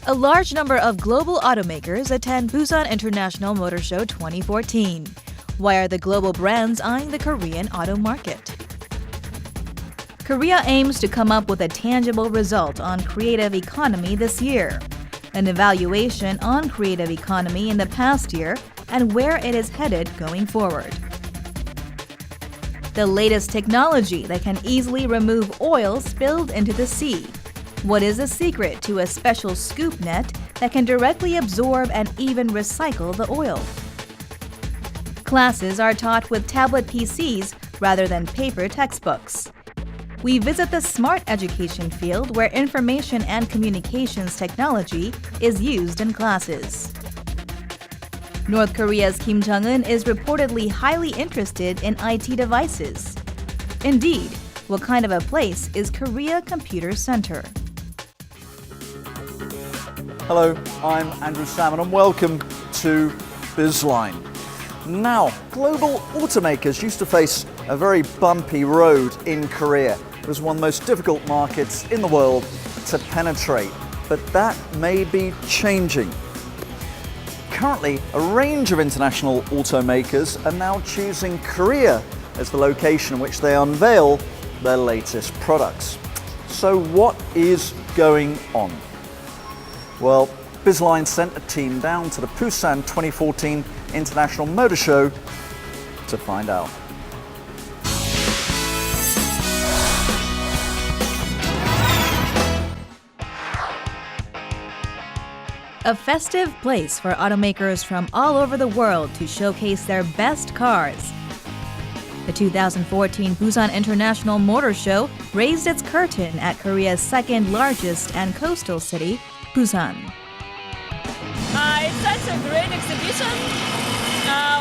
A large number of global automakers attend Busan International Motor Show 2014. Why are the global brands eyeing the Korean auto market? Korea aims to come up with a tangible result on creative economy this year. An evaluation on creative economy in the past year and where it is headed going forward. The latest technology that can easily remove oil spilled into the sea. What is the secret to a special scoop net that can directly absorb and even recycle the oil? Classes are taught with tablet PCs rather than paper textbooks. We visit the smart education field where information and communications technology is used in classes. North Korea's Kim Jong-un is reportedly highly interested in IT devices. Indeed, what kind of a place is Korea Computer Center? Hello, I'm Andrew Salmon and welcome to Bizline. Now, global automakers used to face a very bumpy road in Korea. It was one of the most difficult markets in the world to penetrate, but that may be changing. Currently, a range of international automakers are now choosing Korea as the location in which they unveil their latest products. So what is going on? Well, Bizline sent a team down to the Busan 2014 International Motor Show to find out. A festive place for automakers from all over the world to showcase their best cars. The 2014 Busan International Motor Show raised its curtain at Korea's second largest and coastal city, Busan. It's such a great exhibition.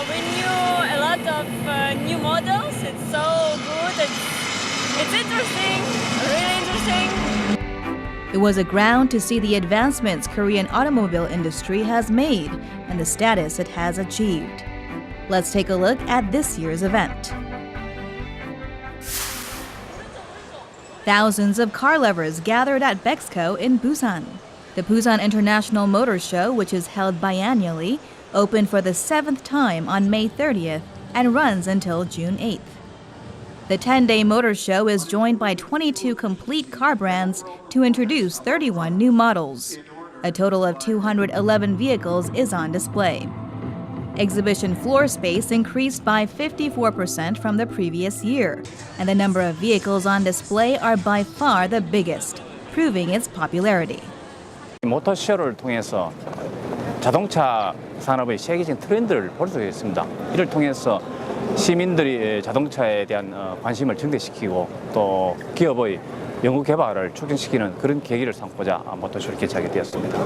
We knew a lot of new models. It's so good. It's interesting, really interesting. It was a ground to see the advancements Korean automobile industry has made and the status it has achieved. Let's take a look at this year's event. Thousands of car lovers gathered at Bexco in Busan. The Busan International Motor Show, which is held biannually, opened for the 7th time on May 30th and runs until June 8th. The 10-day motor show is joined by 22 complete car brands to introduce 31 new models. A total of 211 vehicles is on display. Exhibition floor space increased by 54% from the previous year, and the number of vehicles on display are by far the biggest, proving its popularity. 모터쇼를 통해서 자동차 산업의 세계적인 트렌드를 볼 수 있습니다. 이를 통해서 시민들이 자동차에 대한 관심을 증대시키고 또 기업의 연구 개발을 촉진시키는 그런 계기를 삼고자 모터쇼를 개최하게 되었습니다.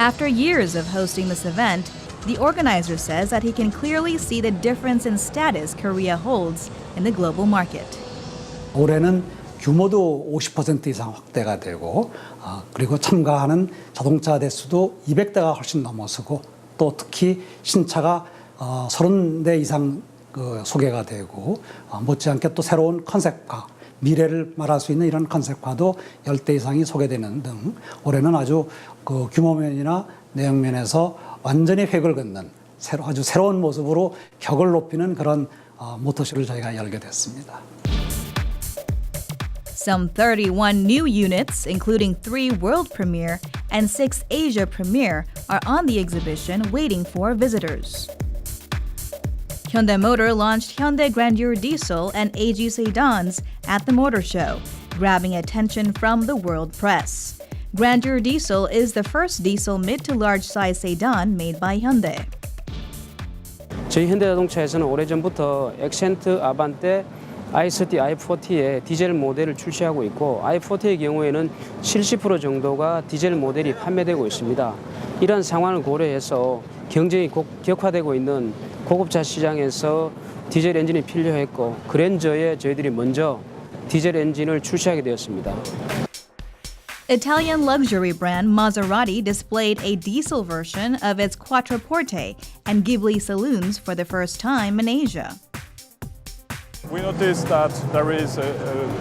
After years of hosting this event, the organizer says that he can clearly see the difference in status Korea holds in the global market. 올해는 규모도 50% 이상 확대가 되고 그리고 참가하는 자동차 대수도 200대가 훨씬 넘어서고 또 특히 신차가 30대 이상 소개가 되고 못지않게 또 새로운 컨셉카, 미래를 말할 수 있는 이런 컨셉카도 10대 이상이 소개되는 등 올해는 아주 규모면이나 내용면에서 완전히 획을 긋는 아주 새로운 모습으로 격을 높이는 그런 모터쇼를 저희가 열게 됐습니다. Some 31 new units, including 3 world premiere and 6 Asia premiere, are on the exhibition waiting for visitors. Hyundai Motor launched Hyundai Grandeur Diesel and AG sedans at the motor show, grabbing attention from the world press. Grandeur Diesel is the first diesel mid to large size sedan made by Hyundai. 저희 현대자동차에서는 오래전부터 액센트, 아반떼, i30, i40의 디젤 모델을 출시하고 있고 i40의 경우에는 70% 정도가 디젤 모델이 판매되고 있습니다. 이런 상황을 고려해서 경쟁이 격화되고 있는 고급차 시장에서 디젤 엔진이 필요했고 그랜저에 저희들이 먼저 디젤 엔진을 출시하게 되었습니다. Italian luxury brand Maserati displayed a diesel version of its Quattroporte and Ghibli saloons for the first time in Asia. We noticed that there is a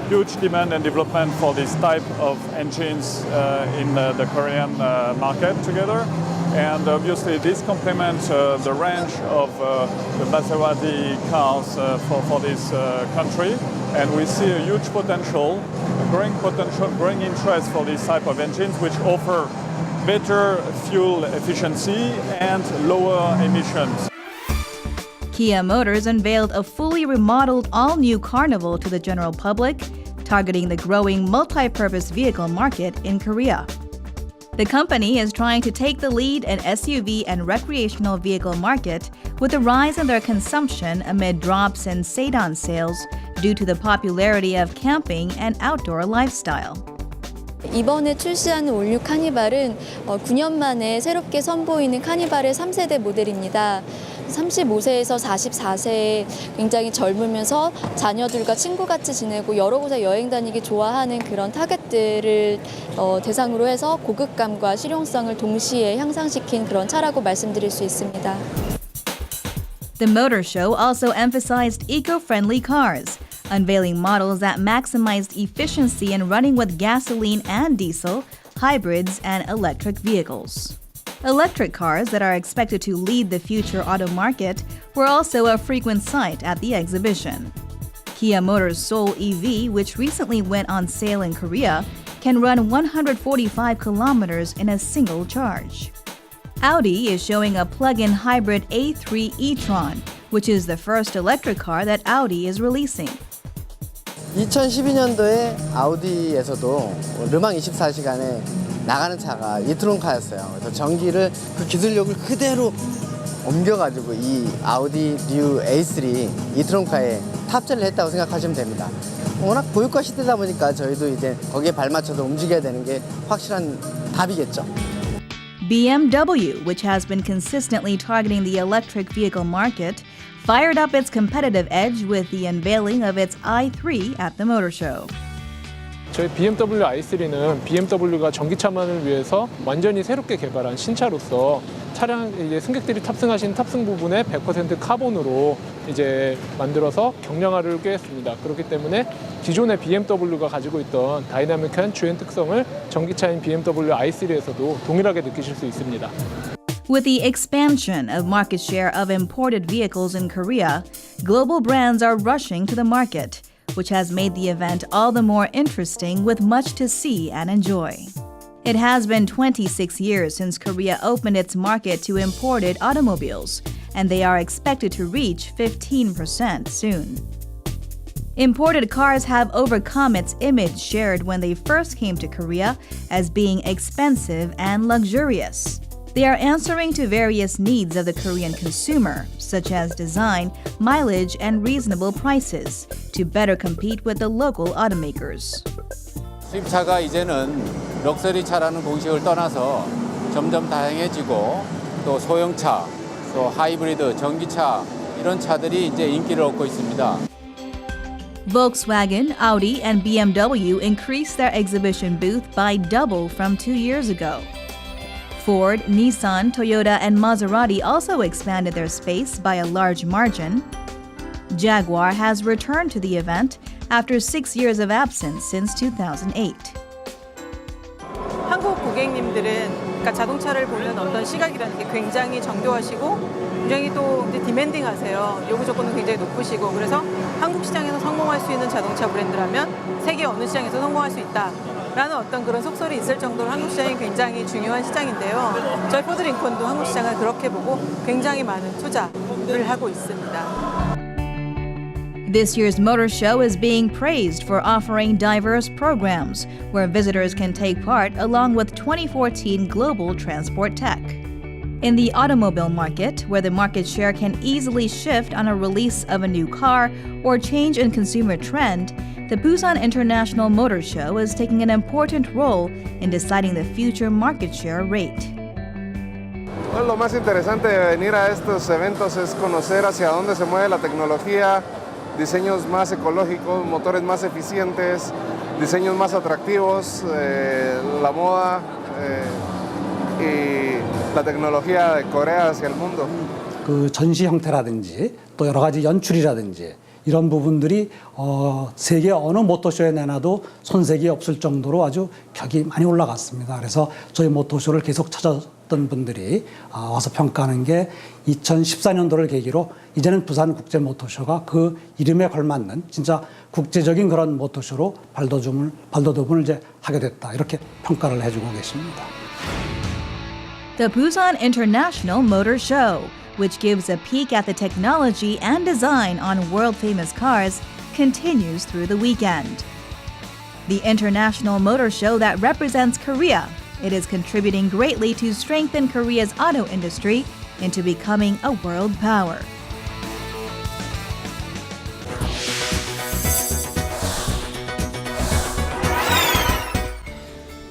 huge demand and development for this type of engines in the Korean market together. And obviously this complements the range of the Maserati cars for this country. And we see a huge potential, growing interest for this type of engines, which offer better fuel efficiency and lower emissions. Kia Motors unveiled a fully remodeled all-new Carnival to the general public, targeting the growing multi-purpose vehicle market in Korea. The company is trying to take the lead in SUV and recreational vehicle market with the rise in their consumption amid drops in sedan sales due to the popularity of camping and outdoor lifestyle. 이번에 출시한 올뉴 카니발은 9년 만에 새롭게 선보이는 카니발의 3세대 모델입니다. 35세에서 44세에 굉장히 젊으면서 자녀들과 친구같이 지내고 여러 곳에 여행 다니기 좋아하는 그런 타겟들을 대상으로 해서 고급감과 실용성을 동시에 향상시킨 그런 차라고 말씀드릴 수 있습니다. The motor show also emphasized eco-friendly cars, unveiling models that maximized efficiency in running with gasoline and diesel, hybrids, and electric vehicles. Electric cars that are expected to lead the future auto market were also a frequent sight at the exhibition. Kia Motors' Soul EV, which recently went on sale in Korea, can run 145 kilometers in a single charge. Audi is showing a plug-in hybrid A3 e-tron, which is the first electric car that Audi is releasing. 2012년도에 아우디에서도 르망 24시간에 나가는 차가 이트론카였어요. 그래서 전기를 그 기술력을 그대로 옮겨가지고 이 아우디 뉴 A3 이트론카에 탑재를 했다고 생각하시면 됩니다. 워낙 고유가 시대다 보니까 저희도 이제 거기에 발맞춰서 움직여야 되는 게 확실한 답이겠죠. BMW, which has been consistently targeting the electric vehicle market, fired up its competitive edge with the unveiling of its i3 at the motor show. 저희 BMW i3는 BMW가 전기차만을 위해서 완전히 새롭게 개발한 신차로서 차량 이제 승객들이 탑승하신 탑승 부분에 100% 카본으로 이제 만들어서 경량화를 꾀했습니다. 그렇기 때문에 기존의 BMW가 가지고 있던 다이나믹한 주행 특성을 전기차인 BMW i3에서도 동일하게 느끼실 수 있습니다. With the expansion of market share of imported vehicles in Korea, global brands are rushing to the market, which has made the event all the more interesting with much to see and enjoy. It has been 26 years since Korea opened its market to imported automobiles, and they are expected to reach 15% soon. Imported cars have overcome its image shared when they first came to Korea as being expensive and luxurious. They are answering to various needs of the Korean consumer, such as design, mileage, and reasonable prices, to better compete with the local automakers. 수입차가 이제는 럭셔리 차라는 공식을 떠나서 점점 다양해지고 또 소형차, 또 하이브리드, 전기차 이런 차들이 이제 인기를 얻고 있습니다. Volkswagen, Audi, and BMW increased their exhibition booth by double from 2 years ago. Ford, Nissan, Toyota, and Maserati also expanded their space by a large margin. Jaguar has returned to the event after 6 years of absence since 2008. 한국 고객님들은 그러니까 자동차를 보는 어떤 시각이라는 게 굉장히 정교하시고 굉장히 또 디맨딩하세요. 요구 조건은 굉장히 높으시고 그래서 한국 시장에서 성공할 수 있는 자동차 브랜드라면 세계 어느 시장에서 성공할 수 있다. 라는 어떤 그런 속설이 있을 정도로 한국 시장이 굉장히 중요한 시장인데요. 저희 포드 링컨도 한국 시장을 그렇게 보고 굉장히 많은 투자를 하고 있습니다. This year's motor show is being praised for offering diverse programs where visitors can take part along with 2014 Global Transport Tech. In the automobile market, where the market share can easily shift on a release of a new car or change in consumer trend, the Busan International Motor Show is taking an important role in deciding the future market share rate. Bueno, lo más interesante de venir a estos eventos es conocer hacia dónde se mueve la tecnología, diseños más ecológicos, motores más eficientes, diseños más atractivos, la moda y la tecnología de Corea hacia el mundo. 그 전시 형태라든지 또 여러 가지 연출이라든지 이런 부분들이 세계 어느 모터쇼에 내놔도 손색이 없을 정도로 아주 격이 많이 올라갔습니다. 그래서 저희 모터쇼를 계속 찾았던 분들이 와서 평가하는 게 2014년도를 계기로 이제는 부산 국제 모터쇼가 그 이름에 걸맞는 진짜 국제적인 그런 모터쇼로 발돋움을 이제 하게 됐다, 이렇게 평가를 해주고 계십니다. The Busan International Motor Show, which gives a peek at the technology and design on world-famous cars, continues through the weekend. The International Motor Show that represents Korea, it is contributing greatly to strengthen Korea's auto industry into becoming a world power.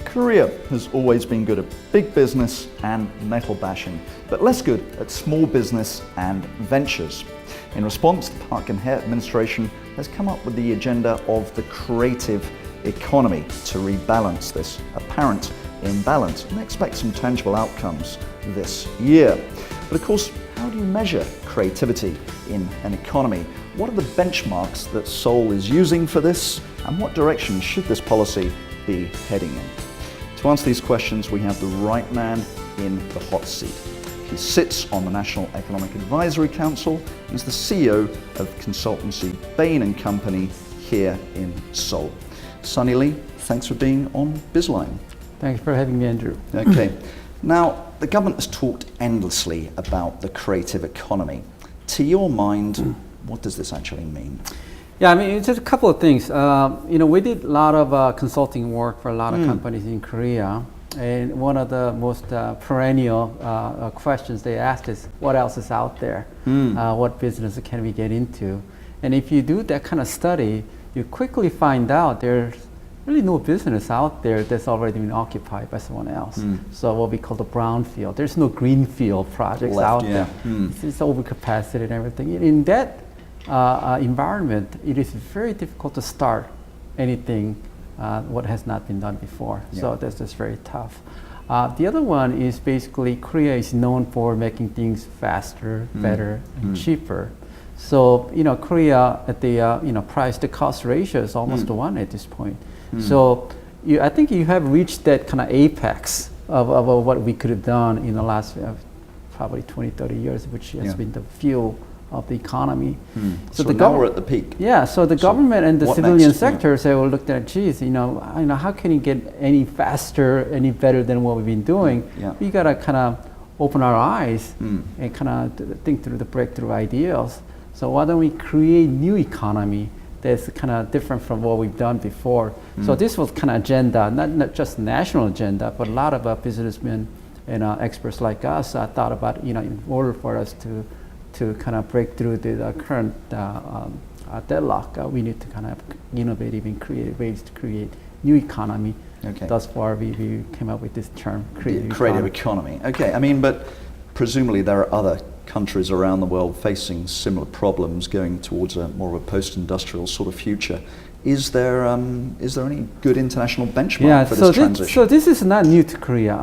Korea has always been good at big business and metal bashing, but less good at small business and ventures. In response, the Park Geun-hye administration has come up with the agenda of the creative economy to rebalance this apparent imbalance and expect some tangible outcomes this year. But of course, how do you measure creativity in an economy? What are the benchmarks that Seoul is using for this, and what direction should this policy be heading in? To answer these questions, we have the right man in the hot seat. He sits on the National Economic Advisory Council and is the CEO of consultancy Bain Company here in Seoul. Sunny Lee, thanks for being on Bizline. Thanks for having me, Andrew. Okay. Now, the government has talked endlessly about the creative economy. To your mind, what does this actually mean? Yeah, I mean, it's just a couple of things. We did a lot of consulting work for a lot of companies in Korea. And one of the most perennial questions they asked is, what else is out there? What business can we get into? And if you do that kind of study, you quickly find out there's really no business out there that's already been occupied by someone else. So what we call the brownfield. There's no greenfield projects out there. It's overcapacity and everything. In that environment, it is very difficult to start anything what has not been done before. So that's just very tough. The other one is basically Korea is known for making things faster, better, and cheaper. So Korea at the price to cost ratio is almost 1 at this point. So I think you have reached that kind of apex of what we could have done in the last probably 20, 30 years, which has been the fuel of the economy. So now we're at the peak. Yeah, so the government and the civilian sectors have looked at, geez, how can you get any faster, any better than what we've been doing? We got to kind of open our eyes and kind of think through the breakthrough ideas. So why don't we create new economy that's kind of different from what we've done before? So this was kind of agenda, not just national agenda, but a lot of businessmen and experts like us thought about, in order for us to kind of break through the current deadlock, we need to kind of innovative and creative ways to create new economy. Okay. Thus far, we came up with this term, creative economy. Okay, I mean, but presumably there are other countries around the world facing similar problems, going towards a more of a post-industrial sort of future. Is there any good international benchmark for this transition? So this is not new to Korea.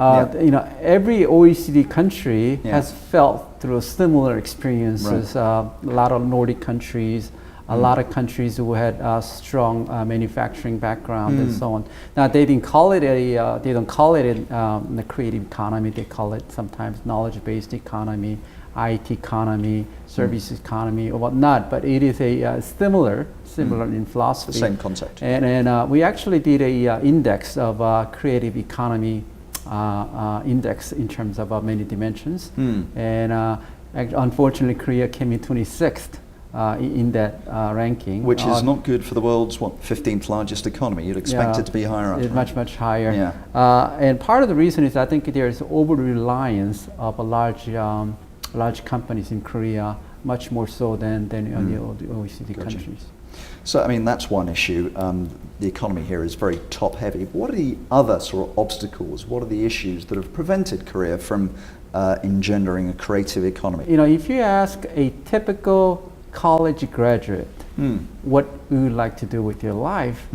Every OECD country has felt through similar experiences. A lot of Nordic countries, a lot of countries who had a strong manufacturing background and so on. Now they don't call it the creative economy. They call it sometimes knowledge-based economy, IT economy, service economy, or whatnot. But it is a similar in philosophy. The same concept. And we actually did a index of creative economy index in terms of many dimensions. And unfortunately, Korea came in 26th. In that ranking. Which is not good for the world's, 15th largest economy. You'd expect it to be higher up. It's much higher. And part of the reason is I think there's over-reliance of large companies in Korea, much more so than the OECD countries. So, I mean, that's one issue. The economy here is very top-heavy. What are the other sort of obstacles? What are the issues that have prevented Korea from engendering a creative economy? If you ask a typical college graduate, what would you like to do with your life?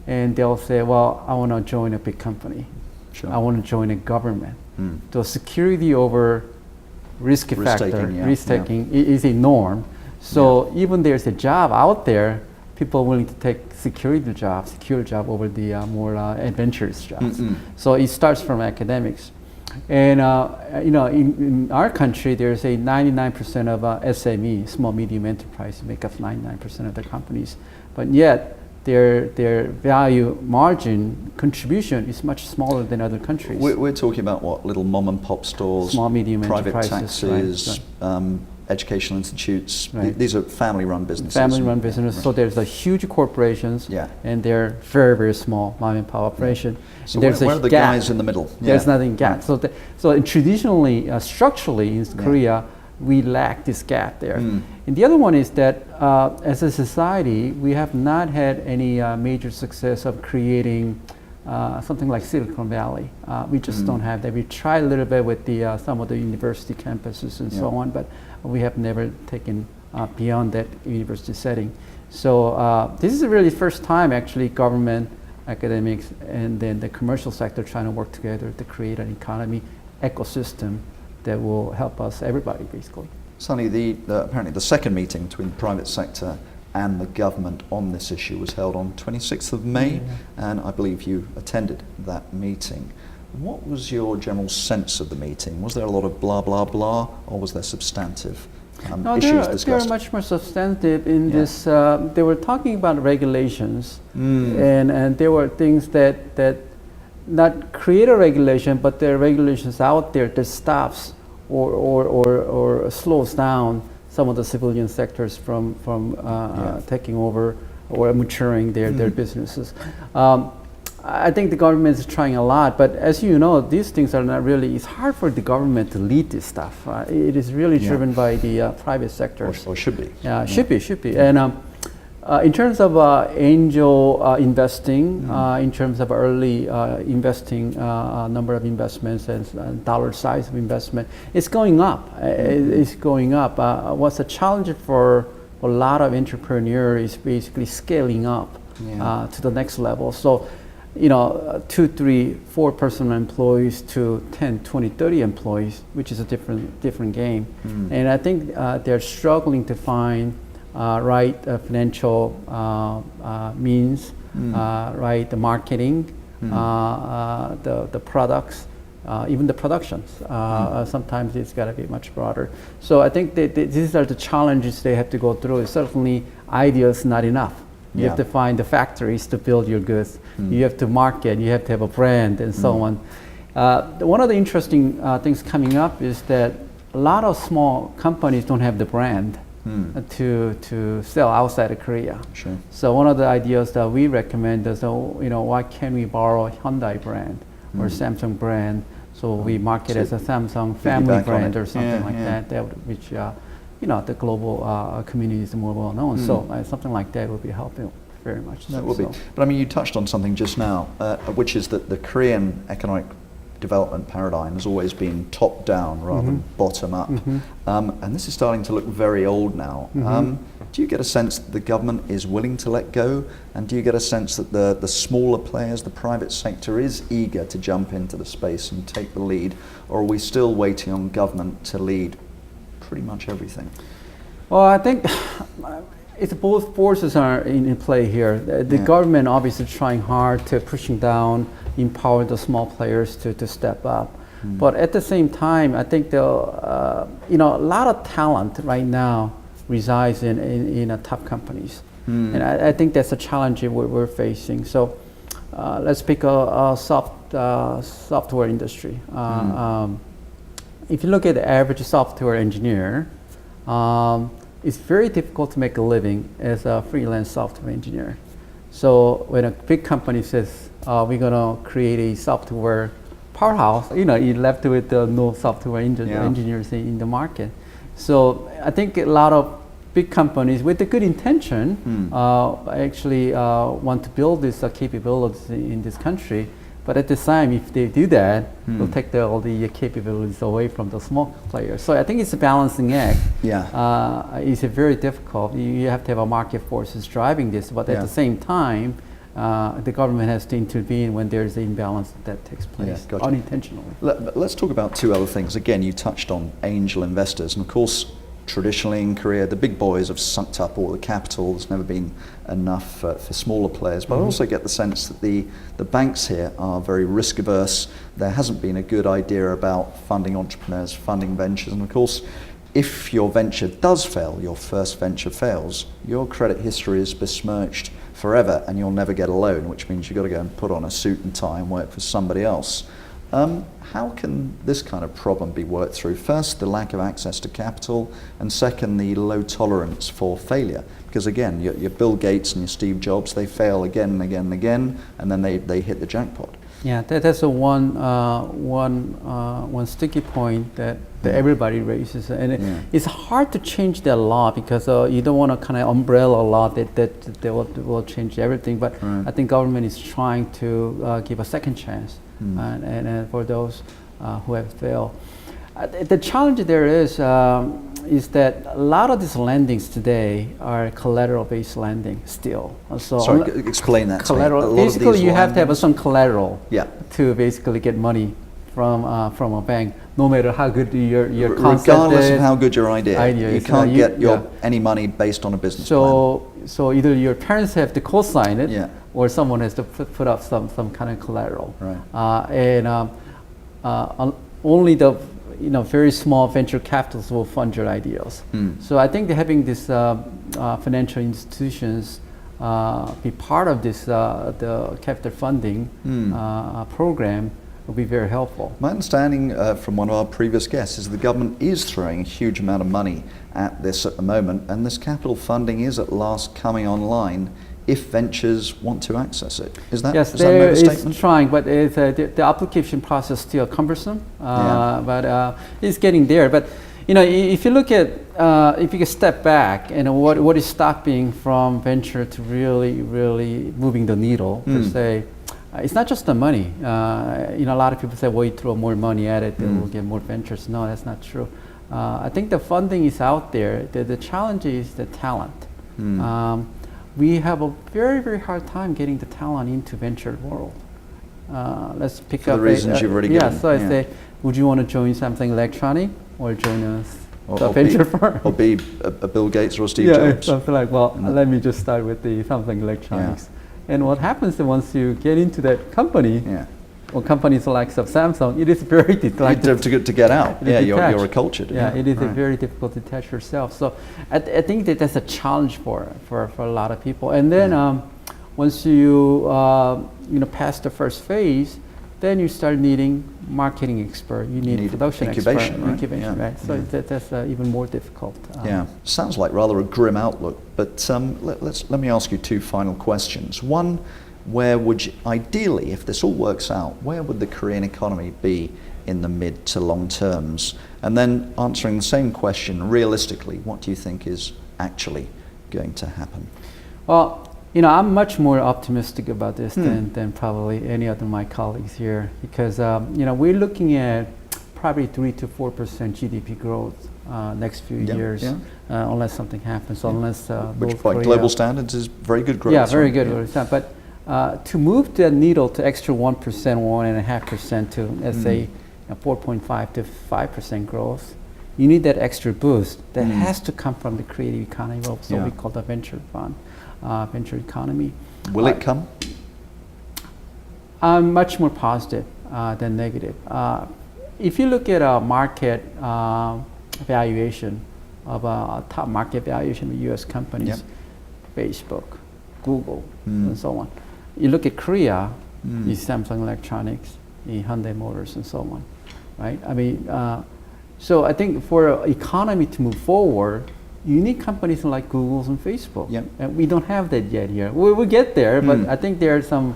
And they'll say, well, I want to join a big company. Sure. I want to join a government. So security over risk factor, risk-taking is a norm. So even there's a job out there, people are willing to take secure job over the more adventurous jobs. So it starts from academics. And in our country, there's a 99% of SME, small medium enterprise, make up 99% of the companies. But yet, their value margin contribution is much smaller than other countries. We're talking about what? Little mom and pop stores, small medium private enterprises, taxis, educational institutes. These are family-run businesses. Family-run businesses. So there's a huge corporations, and they're very, very small mom and pop operation. So there's where are the guys in the middle? There's nothing gap. So traditionally, structurally in Korea, we lack this gap there. And the other one is that as a society, we have not had any major success of creating something like Silicon Valley. We just don't have that. We tried a little bit with the some of the university campuses and so on, but we have never taken beyond that university setting. So this is really the first time actually government, academics, and then the commercial sector trying to work together to create an economy ecosystem that will help us, everybody basically. Sunny, apparently the second meeting between the private sector and the government on this issue was held on 26th of May, and I believe you attended that meeting. What was your general sense of the meeting? Was there a lot of blah, blah, blah, or was there substantive issues discussed? They are much more substantive in this. They were talking about regulations, and there were things that not create a regulation, but there are regulations out there that stops or slows down some of the civilian sectors from taking over or maturing their businesses. I think the government is trying a lot, but as you know, these things are not really, it's hard for the government to lead this stuff. It is really driven by the private sector. Or should be. Yeah, should be. And in terms of angel investing, in terms of early investing, number of investments and dollar size of investment, it's going up. It's going up. What's a challenge for a lot of entrepreneurs is basically scaling up to the next level. So, 2, 3, 4 personal employees to 10, 20, 30 employees, which is a different game. And I think they're struggling to find right financial means, right the marketing, the products, even the productions. Sometimes it's got to be much broader. So I think these are the challenges they have to go through. Certainly, ideas not enough. You have to find the factories to build your goods. You have to market. You have to have a brand and so on. One of the interesting things coming up is that a lot of small companies don't have the brand to sell outside of Korea. Sure. So one of the ideas that we recommend is, why can't we borrow Hyundai brand or Samsung brand? So we market as a Samsung family brand or something like that, which the global community is more well known. So something like that would be helping very much. That will be. But I mean, you touched on something just now, which is that the Korean economic development paradigm has always been top down rather than bottom up. And this is starting to look very old now. Do you get a sense that the government is willing to let go? And do you get a sense that the smaller players, the private sector, is eager to jump into the space and take the lead? Or are we still waiting on government to lead pretty much everything? Well, I think it's both forces are in play here. The government obviously trying hard to pushing down, empower the small players to step up. But at the same time, I think a lot of talent right now resides in top companies. And I think that's a challenge we're facing. So let's pick a software industry. If you look at the average software engineer, it's very difficult to make a living as a freelance software engineer. So when a big company says, we're going to create a software powerhouse, you're left with no software engineers in the market. So I think a lot of big companies with a good intention actually want to build this capabilities in this country. But at the time, if they do that, they'll take all the capabilities away from the small players. So I think it's a balancing act. It's very difficult. You have to have a market forces driving this, but at the same time, the government has to intervene when there's an imbalance that takes place unintentionally. Let's talk about two other things. Again, you touched on angel investors, and of course, traditionally in Korea, the big boys have sucked up all the capital. There's never been enough for smaller players. But I also get the sense that the banks here are very risk averse. There hasn't been a good idea about funding entrepreneurs, funding ventures. And of course, if your venture does fail, your first venture fails, your credit history is besmirched forever and you'll never get a loan, which means you've got to go and put on a suit and tie and work for somebody else. How can this kind of problem be worked through? First, the lack of access to capital, and second, the low tolerance for failure. Because again, your Bill Gates and your Steve Jobs, they fail again and again and again, and then they hit the jackpot. Yeah, that's a one sticky point that everybody raises, and it's hard to change that law because you don't want to kind of umbrella law that will change everything. But I think government is trying to give a second chance, and for those who have failed. The challenge there is that a lot of these lendings today are collateral-based lending still. So sorry, explain that collateral, to me. basically, you have to have some collateral yeah. to basically get money from a bank, no matter how good your concept regardless is. of how good your idea you can't get any money based on a business plan. So either your parents have to co-sign it, or someone has to put up some kind of collateral. Right. Only the very small venture capitals will fund your ideas. So I think that having this financial institutions be part of this the capital funding program will be very helpful. My understanding from one of our previous guests is the government is throwing a huge amount of money at this at the moment, and this capital funding is at last coming online if ventures want to access it. Is that, yes, is that an overstatement? Yes, trying, but it's, the application process is still cumbersome, but it's getting there. But if you look at, if you can step back, what is stopping from venture to really moving the needle, per se, it's not just the money. A lot of people say, well, you throw more money at it, then we'll get more ventures. No, that's not true. I think the funding is out there. The challenge is the talent. We have a very hard time getting the talent into venture world. Let's pick For up the reasons you've already given. So I say, would you want to join something electronic or join a venture firm? Or be a Bill Gates or a Steve Jobs? Something like, let me just start with the something electronics. And what happens once you get into that company, or companies like Samsung, it is very difficult to get out. You're a cultured. It is very difficult to detach yourself. So I think that's a challenge for a lot of people. And then once you pass the first phase, then you start needing marketing expert. You need production incubation, expert. Incubation, right? So that's even more difficult. Sounds like rather a grim outlook. But let me ask you two final questions. One, where would you, ideally, if this all works out, where would the Korean economy be in the mid to long terms? And then answering the same question realistically, what do you think is actually going to happen? Well, I'm much more optimistic about this than probably any other of my colleagues here, because we're looking at probably 3 to 4% GDP growth next few years, unless something happens, unless which by global standards is very good growth. Yeah, very good. But to move that needle to extra 1%, 1.5% to let's say 4.5 to 5% growth, you need that extra boost that has to come from the creative economy, so we call the venture fund, venture economy. Will it come? I'm much more positive than negative. If you look at a market valuation of a top market valuation of U.S. companies, Facebook, Google, and so on. You look at Korea, Samsung Electronics, Hyundai Motors, and so on, right? I mean, so I think for an economy to move forward, you need companies like Google and Facebook. And we don't have that yet here. We'll get there, but I think there are some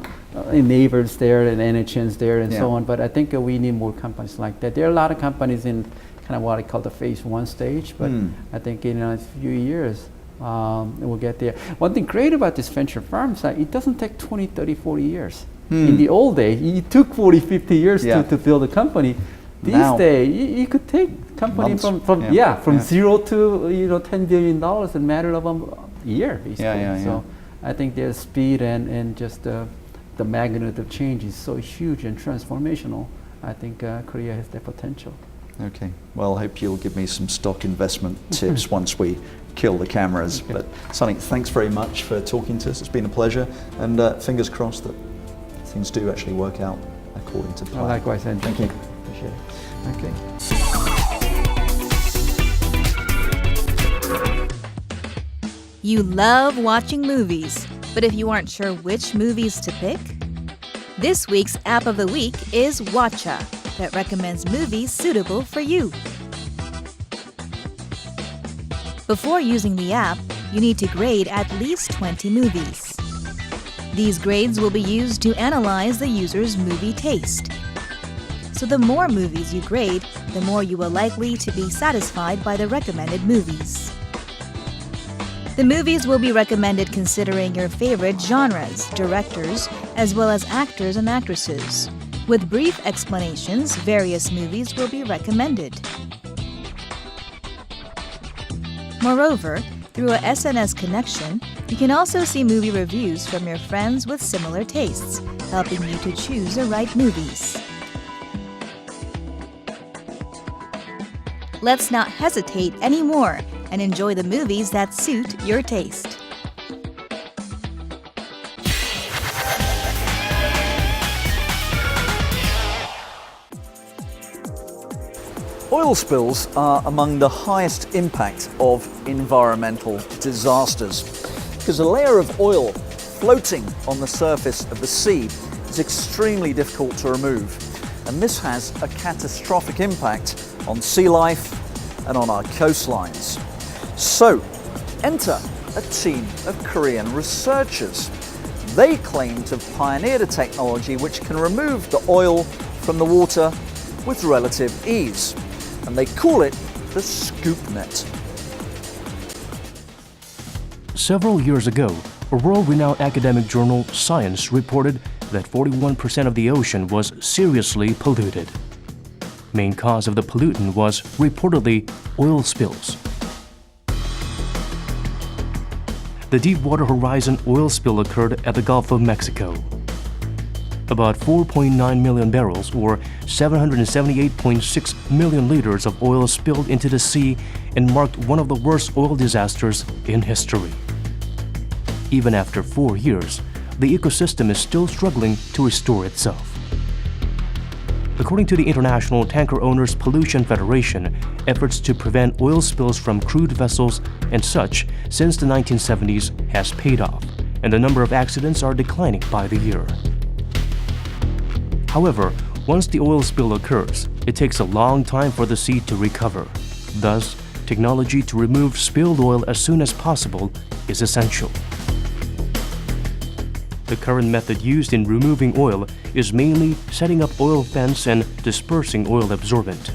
neighbors there and NHNs there and so on, but I think we need more companies like that. There are a lot of companies in kind of what I call the phase 1 stage, but I think in a few years, we'll get there. One thing great about this venture firm is that it doesn't take 20, 30, 40 years. In the old days, it took 40, 50 years to build a company. These days, you could take company from zero to $10 billion in a matter of a year, basically. So I think there's speed and just the magnitude of change is so huge and transformational. I think Korea has the potential. Okay, well, I hope you'll give me some stock investment tips once we kill the cameras. Okay. But Sunny, thanks very much for talking to us. It's been a pleasure, and fingers crossed that things do actually work out according to plan. Likewise, and thank you. Appreciate it. Okay. You love watching movies, but if you aren't sure which movies to pick? This week's App of the Week is Watcha, that recommends movies suitable for you. Before using the app, you need to grade at least 20 movies. These grades will be used to analyze the user's movie taste. So the more movies you grade, the more you are likely to be satisfied by the recommended movies. The movies will be recommended considering your favorite genres, directors, as well as actors and actresses. With brief explanations, various movies will be recommended. Moreover, through a SNS connection, you can also see movie reviews from your friends with similar tastes, helping you to choose the right movies. Let's not hesitate anymore and enjoy the movies that suit your taste. Oil spills are among the highest impact of environmental disasters because a layer of oil floating on the surface of the sea is extremely difficult to remove, and this has a catastrophic impact on sea life and on our coastlines. So, enter a team of Korean researchers. They claim to have pioneered a technology which can remove the oil from the water with relative ease, and they call it the scoop net. Several years ago, a world-renowned academic journal, Science, reported that 41% of the ocean was seriously polluted. Main cause of the pollutant was reportedly oil spills. The Deepwater Horizon oil spill occurred at the Gulf of Mexico. About 4.9 million barrels, or 778.6 million liters of oil spilled into the sea and marked one of the worst oil disasters in history. Even after 4 years, the ecosystem is still struggling to restore itself. According to the International Tanker Owners Pollution Federation, efforts to prevent oil spills from crude vessels and such since the 1970s has paid off, and the number of accidents are declining by the year. However, once the oil spill occurs, it takes a long time for the sea to recover. Thus, technology to remove spilled oil as soon as possible is essential. The current method used in removing oil is mainly setting up oil fence and dispersing oil absorbent.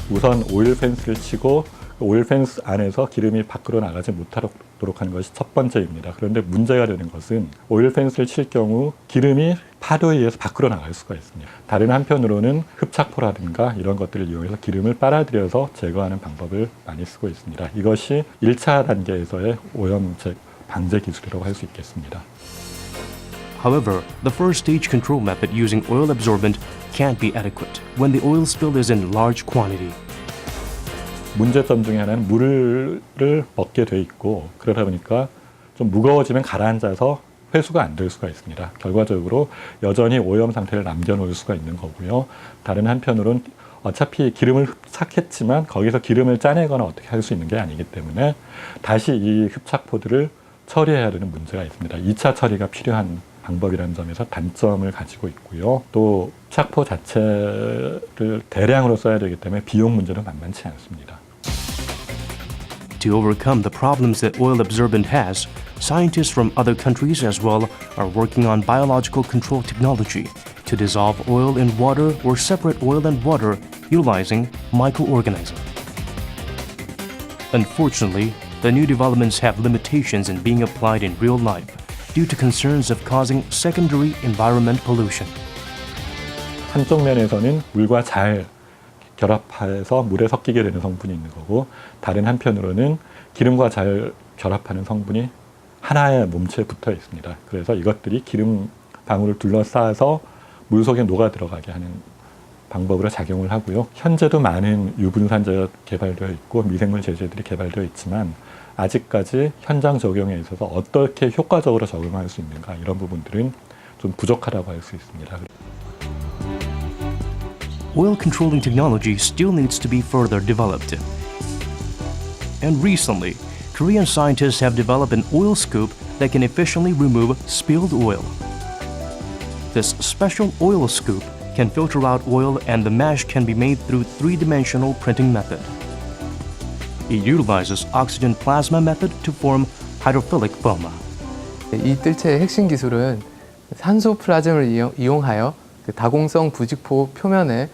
우선 오일 펜스를 치고 오일 펜스 안에서 기름이 밖으로 나가지 못하도록 하는 것이 첫 번째입니다. 그런데 문제가 되는 것은 오일 펜스를 칠 경우 기름이 파도에 의해서 밖으로 나갈 수가 있습니다. 다른 한편으로는 흡착포라든가 이런 것들을 이용해서 기름을 빨아들여서 제거하는 방법을 많이 쓰고 있습니다. 이것이 1차 단계에서의 오염 방제 기술이라고 할 수 있겠습니다. However, the first stage control method using oil absorbent can't be adequate when the oil spill is in large quantity. 문제점 중에 하나는 물을 먹게 돼 있고 그러다 보니까 좀 무거워지면 가라앉아서 회수가 안 될 수가 있습니다. 결과적으로 여전히 오염 상태를 남겨놓을 수가 있는 거고요. 다른 한편으로는 어차피 기름을 흡착했지만 거기서 기름을 짜내거나 어떻게 할 수 있는 게 아니기 때문에 다시 이 흡착포들을 처리해야 되는 문제가 있습니다. 2차 처리가 필요한 방법이라는 점에서 단점을 가지고 있고요. 또 흡착포 자체를 대량으로 써야 되기 때문에 비용 문제는 만만치 않습니다. To overcome the problems that oil absorbent has, scientists from other countries as well are working on biological control technology to dissolve oil in water or separate oil and water utilizing microorganisms. Unfortunately, the new developments have limitations in being applied in real life due to concerns of causing secondary environment pollution. 한쪽 면에서는 물과 잘 결합해서 물에 섞이게 되는 성분이 있는 거고 다른 한편으로는 기름과 잘 결합하는 성분이 하나의 몸체에 붙어 있습니다. 그래서 이것들이 기름 방울을 둘러싸아서 물 속에 녹아 들어가게 하는 방법으로 작용을 하고요. 현재도 많은 유분산제가 개발되어 있고 미생물 제제들이 개발되어 있지만 아직까지 현장 적용에 있어서 어떻게 효과적으로 적용할 수 있는가 이런 부분들은 좀 부족하다고 할 수 있습니다. Oil controlling technology still needs to be further developed. And recently, Korean scientists have developed an oil scoop that can efficiently remove spilled oil. This special oil scoop can filter out oil and the mesh can be made through three-dimensional printing method. It utilizes oxygen plasma method to form hydrophilic foam. 이 뜰채의 핵심 기술은 산소 플라즘을 이용하여 다공성 부직포 표면에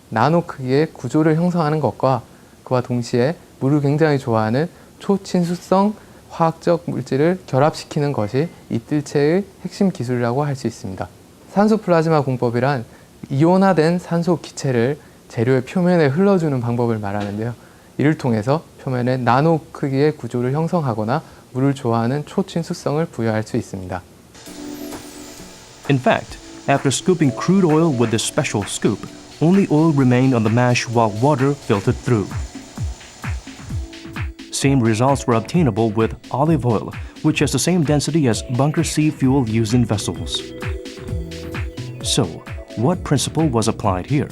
나노 크기의 구조를 형성하는 것과 그와 동시에 물을 굉장히 좋아하는 초친수성 화학적 물질을 결합시키는 것이 이 뜰채의 핵심 기술이라고 할 수 있습니다. 산소 플라즈마 공법이란 이온화된 산소 기체를 재료의 표면에 흘러주는 방법을 말하는데요. 이를 통해서 표면에 나노 크기의 구조를 형성하거나 물을 좋아하는 초친수성을 부여할 수 있습니다. In fact, after scooping crude oil with this special scoop, only oil remained on the mesh while water filtered through. Same results were obtainable with olive oil, which has the same density as bunker C fuel used in vessels. So, what principle was applied here?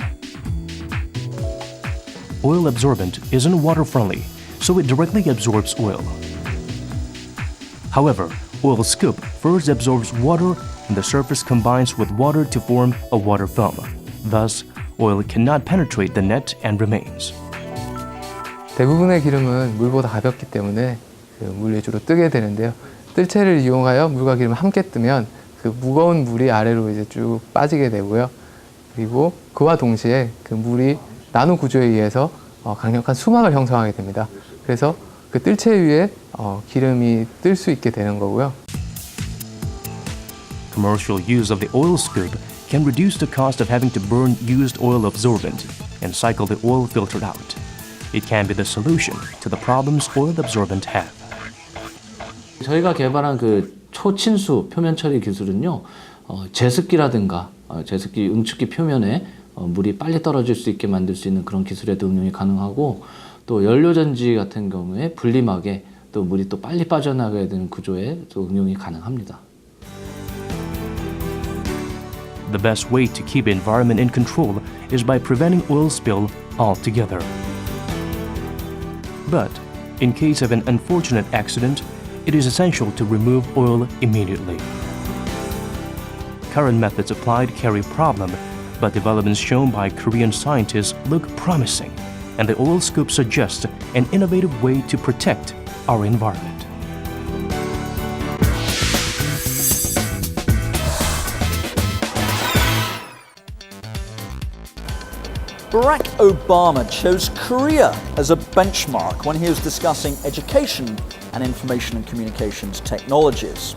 Oil absorbent isn't water-friendly, so it directly absorbs oil. However, oil scoop first absorbs water and the surface combines with water to form a water film. Thus, oil cannot penetrate the net and remains. 대부분의 기름은 물보다 가볍기 때문에 물 위주로 뜨게 되는데요. 뜰채를 이용하여 물과 기름을 함께 뜨면 그 무거운 물이 아래로 이제 쭉 빠지게 되고요. 그리고 그와 동시에 그 물이 나노 구조에 의해서 강력한 수막을 형성하게 됩니다. 그래서 그 뜰채 위에 기름이 뜰 수 있게 되는 거고요. Commercial use of the oil scoop can reduce the cost of having to burn used oil absorbent and cycle the oil filtered out. It can be the solution to the problems oil absorbent have. 저희가 개발한 그 초친수 표면 처리 기술은요, 제습기라든가 제습기 응축기 표면에 물이 빨리 떨어질 수 있게 만들 수 있는 그런 기술에도 응용이 가능하고, 또 연료전지 같은 경우에 분리막에 또 물이 또 빨리 빠져나가야 되는 구조에 또 응용이 가능합니다. The best way to keep environment in control is by preventing oil spill altogether. But in case of an unfortunate accident, it is essential to remove oil immediately. Current methods applied carry problem, but developments shown by Korean scientists look promising, and the oil scoop suggests an innovative way to protect our environment. Barack Obama chose Korea as a benchmark when he was discussing education and information and communications technologies.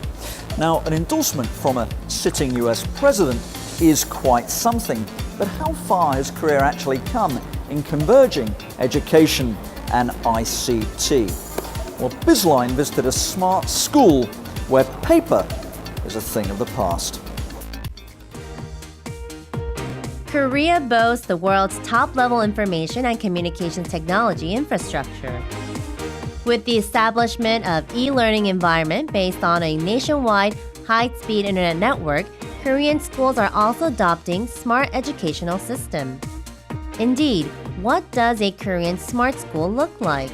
Now, an endorsement from a sitting US president is quite something, but how far has Korea actually come in converging education and ICT? Well, Bizline visited a smart school where paper is a thing of the past. Korea boasts the world's top-level information and communications technology infrastructure. With the establishment of e-learning environment based on a nationwide high-speed internet network, Korean schools are also adopting smart educational system. Indeed, what does a Korean smart school look like?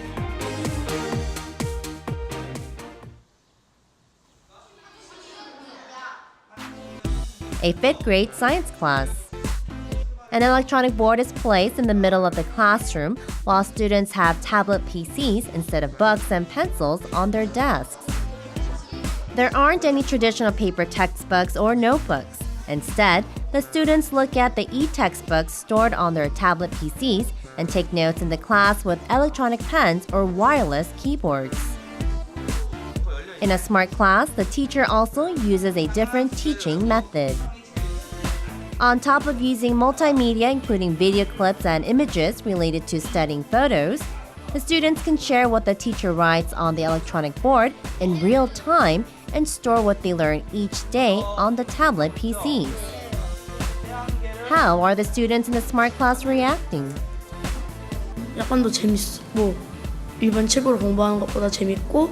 A fifth-grade science class. An electronic board is placed in the middle of the classroom while students have tablet PCs instead of books and pencils on their desks. There aren't any traditional paper textbooks or notebooks. Instead, the students look at the e-textbooks stored on their tablet PCs and take notes in the class with electronic pens or wireless keyboards. In a smart class, the teacher also uses a different teaching method. On top of using multimedia, including video clips and images related to studying photos, the students can share what the teacher writes on the electronic board in real time and store what they learn each day on the tablet PCs. How are the students in the smart class reacting? 약간 더 재밌어. 뭐 일반 책으로 공부하는 것보다 재밌고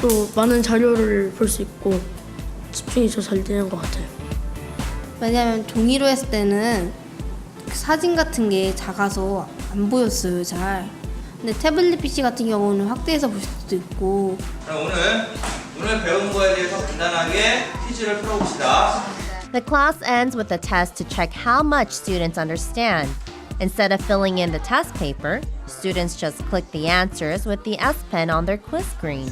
또 많은 자료를 볼 수 있고 집중이 더 잘 되는 것 같아요. 왜냐면 종이로 했을 때는 사진 같은 게 작아서 안 보였어요, 잘. 근데 태블릿 PC 같은 경우는 확대해서 볼 수도 있고. 오늘 배운 거에 대해서 간단하게 퀴즈를 풀어봅시다. The class ends with a test to check how much students understand. Instead of filling in the test paper, students just click the answers with the S Pen on their quiz screen.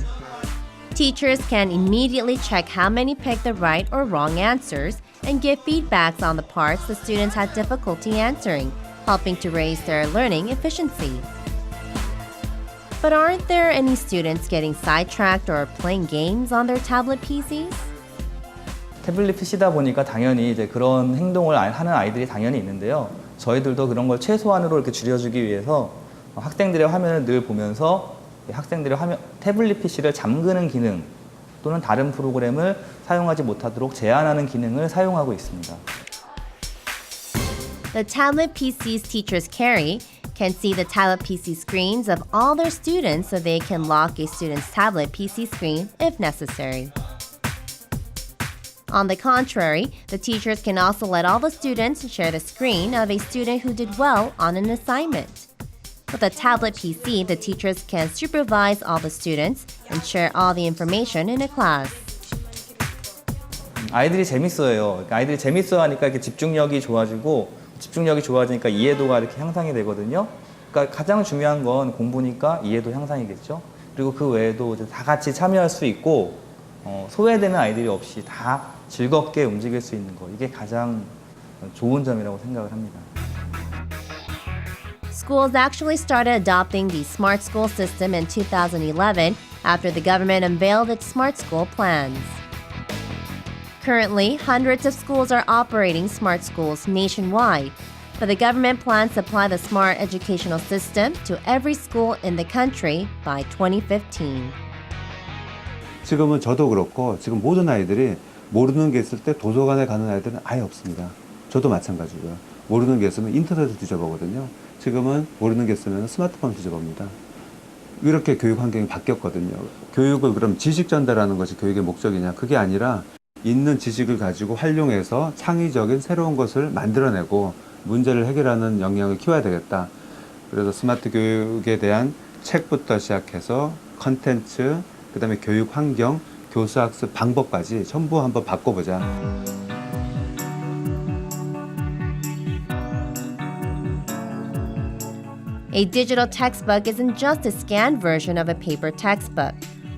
Teachers can immediately check how many picked the right or wrong answers and give feedbacks on the parts the students had difficulty answering, helping to raise their learning efficiency. But aren't there any students getting sidetracked or playing games on their tablet PCs? 태블릿 PC다 보니까 당연히 이제 그런 행동을 하는 아이들이 당연히 있는데요. 저희들도 그런 걸 최소한으로 이렇게 줄여주기 위해서 학생들의 화면을 늘 보면서 학생들의 태블릿 PC를 잠그는 기능 또는 다른 프로그램을 사용하지 못하도록 제한하는 기능을 사용하고 있습니다. The tablet PCs teachers carry can see the tablet PC screens of all their students so they can lock a student's tablet PC screen if necessary. On the contrary, the teachers can also let all the students share the screen of a student who did well on an assignment. With a tablet PC, the teachers can supervise all the students and share all the information in a class. 아이들이 재밌어요. 아이들이 재밌어 하니까 이렇게 집중력이 좋아지고 집중력이 좋아지니까 이해도가 이렇게 향상이 되거든요. 그러니까 가장 중요한 건 공부니까 이해도 향상이겠죠. 그리고 그 외에도 이제 다 같이 참여할 수 있고 소외되는 아이들이 없이 다 즐겁게 움직일 수 있는 거, 이게 가장 좋은 점이라고 생각을 합니다. Schools actually started adopting the Smart School system in 2011 after the government unveiled its Smart School plans. Currently, hundreds of schools are operating smart schools nationwide, but the government plans to apply the smart educational system to every school in the country by 2015. 지금은 저도 그렇고 지금 모든 아이들이 모르는 게 있을 때 도서관에 가는 아이들은 아예 없습니다. 저도 마찬가지고요. 모르는 게 있으면 인터넷을 뒤져보거든요. 지금은 모르는 게 있으면 스마트폰을 뒤져봅니다. 이렇게 교육 환경이 바뀌었거든요. 교육을 그럼 지식 전달하는 것이 교육의 목적이냐? 그게 아니라 있는 지식을 가지고 활용해서 창의적인 새로운 것을 만들어내고 문제를 해결하는 역량을 키워야 되겠다. 그래서 스마트 교육에 대한 책부터 시작해서 컨텐츠, 그 다음에 교육 환경, 교수 학습 방법까지 전부 한번 바꿔보자. A digital textbook isn't just a scanned version of a paper textbook.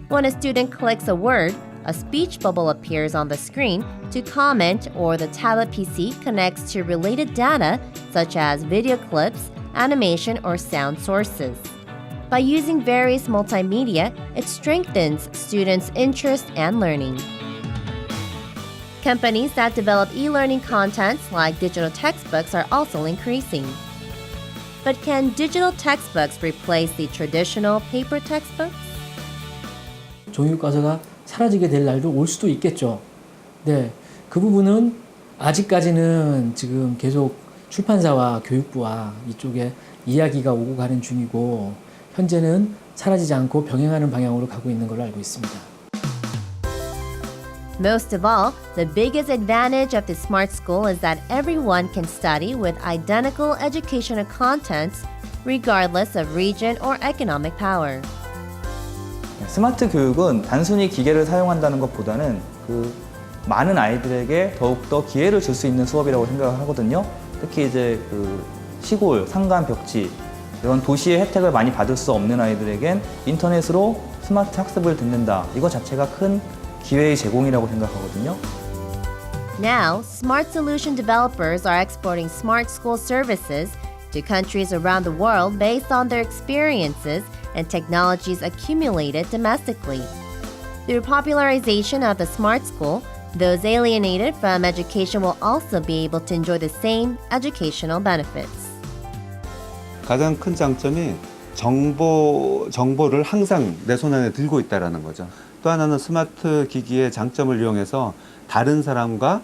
When a student clicks a word, a speech bubble appears on the screen to comment, or the tablet PC connects to related data such as video clips, animation, or sound sources. By using various multimedia, it strengthens students' interest and learning. Companies that develop e-learning contents like digital textbooks are also increasing. But can digital textbooks replace the traditional paper textbooks? 종이교과서가 사라지게 될 날도 올 수도 있겠죠. 네, 그 부분은 아직까지는 지금 계속 출판사와 교육부와 이쪽에 이야기가 오고 가는 중이고 현재는 사라지지 않고 병행하는 방향으로 가고 있는 걸로 알고 있습니다. Most of all, the biggest advantage of the Smart School is that everyone can study with identical educational contents regardless of region or economic power. 스마트 교육은 단순히 기계를 사용한다는 것보다는 많은 아이들에게 더욱더 기회를 줄 수 있는 수업이라고 생각을 하거든요. 특히 이제 시골, 산간, 벽지 이런 도시의 혜택을 많이 받을 수 없는 아이들에겐 인터넷으로 스마트 학습을 듣는다. 이거 자체가 큰 기회의 제공이라고 생각하거든요. Now, smart solution developers are exporting smart school services to countries around the world based on their experiences and technologies accumulated domestically. Through popularization of the smart school, those alienated from education will also be able to enjoy the same educational benefits. 가장 큰 장점이 정보를 항상 내 손 안에 들고 있다는 거죠. 또 하나는 스마트 기기의 장점을 이용해서 다른 사람과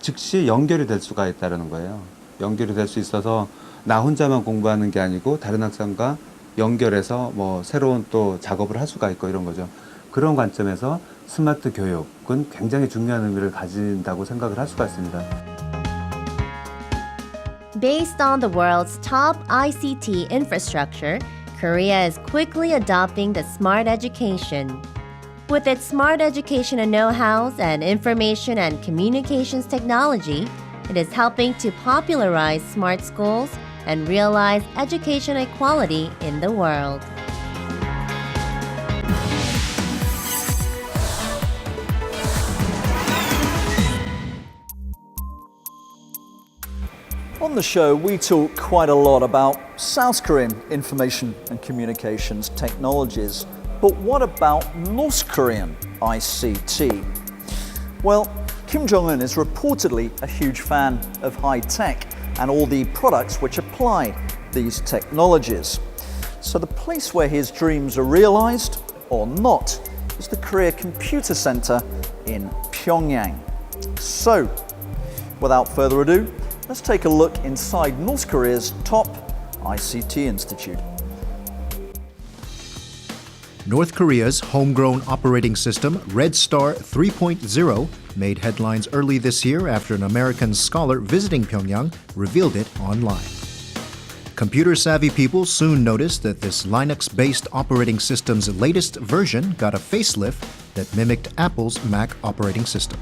즉시 연결이 될 수가 있다는 거예요. 연결이 될 수 있어서 나 혼자만 공부하는 게 아니고 다른 학생과 연결해서 뭐 새로운 또 작업을 할 수가 있고 이런 거죠. 그런 관점에서 스마트 교육은 굉장히 중요한 의미를 가진다고 생각을 할 수가 있습니다. Based on the world's top ICT infrastructure, Korea is quickly adopting the smart education. With its smart education and know-how and information and communications technology, it is helping to popularize smart schools and realize education equality in the world. On the show, we talk quite a lot about South Korean information and communications technologies. But what about North Korean ICT? Well, Kim Jong-un is reportedly a huge fan of high tech and all the products which apply these technologies. So the place where his dreams are realized, or not, is the Korea Computer Center in Pyongyang. So, without further ado, let's take a look inside North Korea's top ICT institute. North Korea's homegrown operating system, Red Star 3.0, made headlines early this year after an American scholar visiting Pyongyang revealed it online. Computer-savvy people soon noticed that this Linux-based operating system's latest version got a facelift that mimicked Apple's Mac operating system.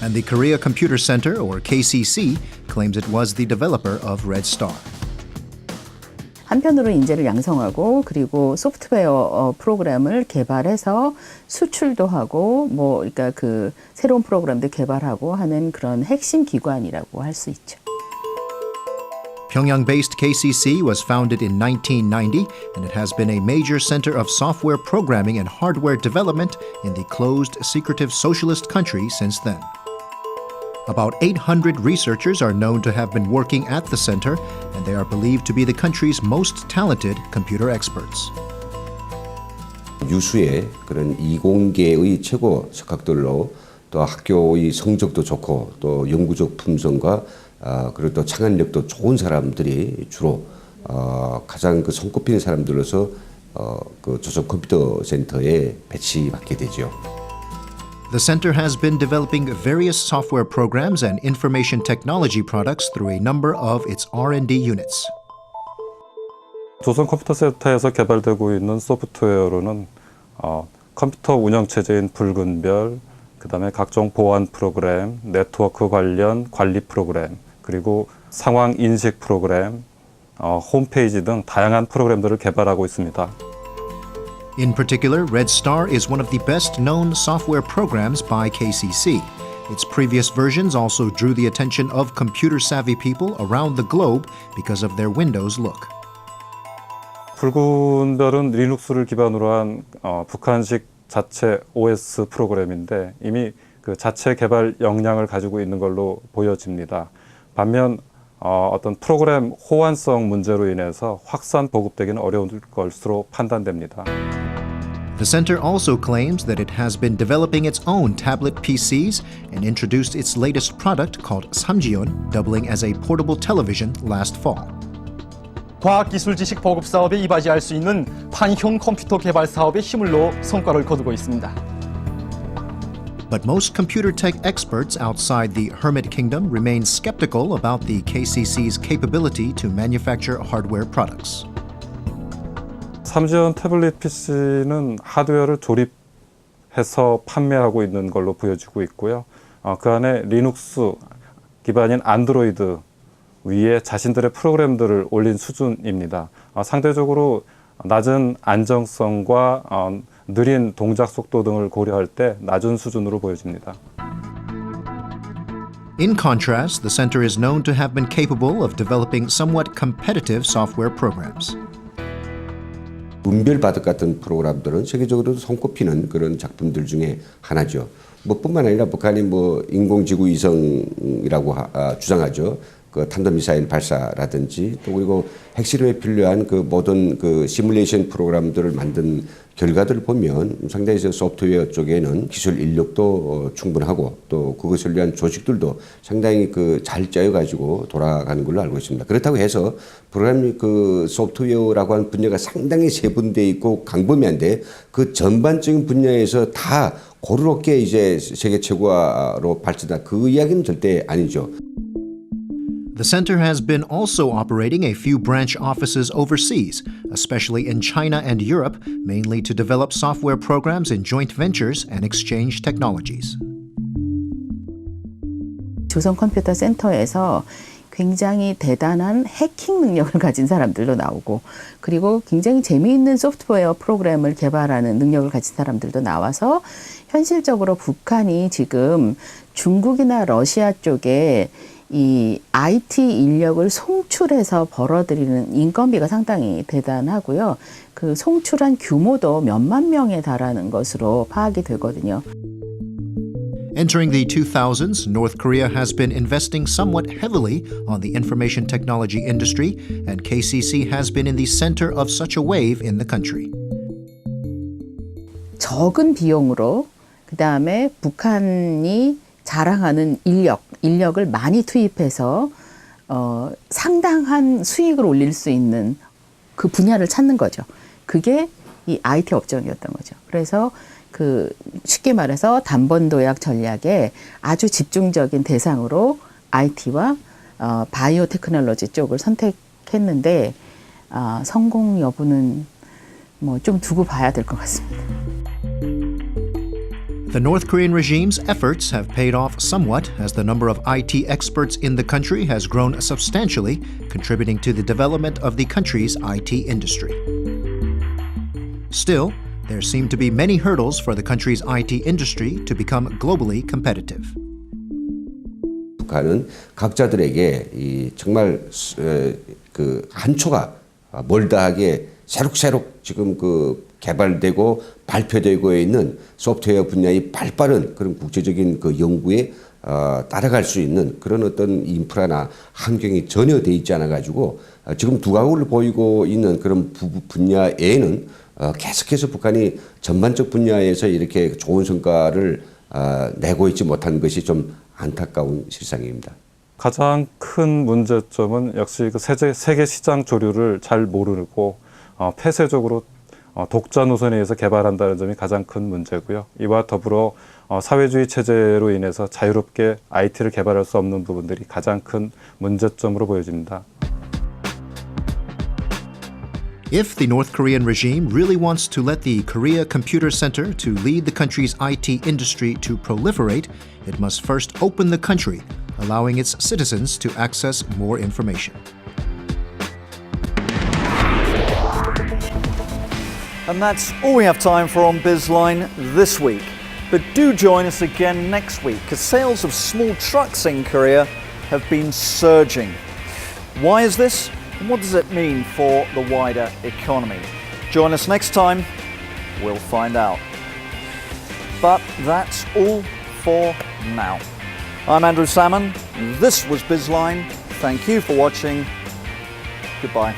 And the Korea Computer Center, or KCC, claims it was the developer of Red Star. 한편으로 인재를 양성하고 그리고 소프트웨어 프로그램을 개발해서 수출도 하고 그러니까 그 새로운 프로그램도 개발하고 하는 그런 핵심 기관이라고 할 수 있죠. Pyongyang-based KCC was founded in 1990, and it has been a major center of software programming and hardware development in the closed, secretive socialist country since then. About 800 researchers are known to have been working at the center, and they are believed to be the country's most talented computer experts. 유수의 그런 이공계의 최고 석학들로 또 학교의 성적도 좋고 또 연구적 품성과 그리고 또 창안력도 좋은 사람들이 주로 가장 그 손꼽히는 사람들로서 그 조선 컴퓨터 센터에 배치받게 되죠. The center has been developing various software programs and information technology products through a number of its R&D units. 조선 컴퓨터 센터에서 개발되고 있는 소프트웨어로는 컴퓨터 운영 체제인 붉은별, 그다음에 각종 보안 프로그램, 네트워크 관련 관리 프로그램, 그리고 상황 인식 프로그램, 홈페이지 등 다양한 프로그램들을 개발하고 있습니다. In particular, Red Star is one of the best-known software programs by KCC. Its previous versions also drew the attention of computer-savvy people around the globe because of their Windows look. 붉은별은 리눅스를 기반으로 한 북한식 자체 OS 프로그램인데 이미 그 자체 개발 역량을 가지고 있는 걸로 보여집니다. 반면 어떤 프로그램 호환성 문제로 인해서 확산 보급되기는 어려울 것으로 판단됩니다. The center also claims that it has been developing its own tablet PCs and introduced its latest product called Sung-yong, doubling as a portable television last fall. 과학기술 지식 보급 사업에 이바지할 수 있는 판형 컴퓨터 개발 사업의 힘을로 성과를 거두고 있습니다. But most computer tech experts outside the Hermit Kingdom remain skeptical about the KCC's capability to manufacture hardware products. 삼지연 태블릿 PC는 하드웨어를 조립해서 판매하고 있는 걸로 보여지고 있고요. 그 안에 리눅스 기반인 안드로이드 위에 자신들의 프로그램들을 올린 수준입니다. 상대적으로 낮은 안정성과 느린 동작 속도 등을 고려할 때 낮은 수준으로 보여집니다. In contrast, the center is known to have been capable of developing somewhat competitive software programs. unveiled 같은 프로그램들은 세계적으로도 손꼽히는 그런 작품들 중에 하나죠. 뿐만 아니라 북한이 인공지구 위성이라고 주장하죠. 그 탄도미사일 발사라든지 또 그리고 핵실험에 필요한 그 모든 그 시뮬레이션 프로그램들을 만든 결과들을 보면 상당히 소프트웨어 쪽에는 기술 인력도 충분하고 또 그것을 위한 조직들도 상당히 그 잘 짜여가지고 돌아가는 걸로 알고 있습니다. 그렇다고 해서 프로그램 그 소프트웨어라고 하는 분야가 상당히 세분되어 있고 광범위한데 그 전반적인 분야에서 다 고루롭게 이제 세계 최고로 발전다 그 이야기는 절대 아니죠. The center has been also operating a few branch offices overseas, especially in China and Europe, mainly to develop software programs in joint ventures and exchange technologies. 조선 컴퓨터 센터에서 굉장히 대단한 해킹 능력을 가진 사람들도 나오고 그리고 굉장히 재미있는 소프트웨어 프로그램을 개발하는 능력을 가진 사람들도 나와서 현실적으로 북한이 지금 중국이나 러시아 쪽에 이 IT 인력을 송출해서 벌어들이는 인건비가 상당히 대단하고요. 그 송출한 규모도 몇만 명에 달하는 것으로 파악이 되거든요. Entering the 2000s, North Korea has been investing somewhat heavily on the information technology industry, and KCC has been in the center of such a wave in the country. 적은 비용으로 그다음에 북한이 자랑하는 인력을 많이 투입해서 상당한 수익을 올릴 수 있는 그 분야를 찾는 거죠. 그게 이 IT 업종이었던 거죠. 그래서 그 쉽게 말해서 단번도약 전략에 아주 집중적인 대상으로 IT와 바이오 테크놀로지 쪽을 선택했는데 성공 여부는 뭐 좀 두고 봐야 될 것 같습니다. The North Korean regime's efforts have paid off somewhat as the number of IT experts in the country has grown substantially, contributing to the development of the country's IT industry. Still, there seem to be many hurdles for the country's IT industry to become globally competitive. 북한은 각자들에게 이 정말 그 한초가 멀다하게 새록새록 지금 그 개발되고 발표되고 있는 소프트웨어 분야의 발빠른 그런 국제적인 그 연구에 따라갈 수 있는 그런 어떤 인프라나 환경이 전혀 돼 있지 않아 가지고 지금 두각을 보이고 있는 그런 분야에는 계속해서 북한이 전반적 분야에서 이렇게 좋은 성과를 내고 있지 못한 것이 좀 안타까운 실상입니다. 가장 큰 문제점은 역시 그 세계 시장 조류를 잘 모르고 폐쇄적으로 독자 노선에 의해서 개발한다는 점이 가장 큰 문제고요. 이와 더불어 사회주의 체제로 인해서 자유롭게 IT를 개발할 수 없는 부분들이 가장 큰 문제점으로 보여집니다. If the North Korean regime really wants to let the Korea Computer Center to lead the country's IT industry to proliferate, it must first open the country, allowing its citizens to access more information. And that's all we have time for on Bizline this week. But do join us again next week, because sales of small trucks in Korea have been surging. Why is this? And what does it mean for the wider economy? Join us next time, we'll find out. But that's all for now. I'm Andrew Salmon, this was Bizline. Thank you for watching. Goodbye.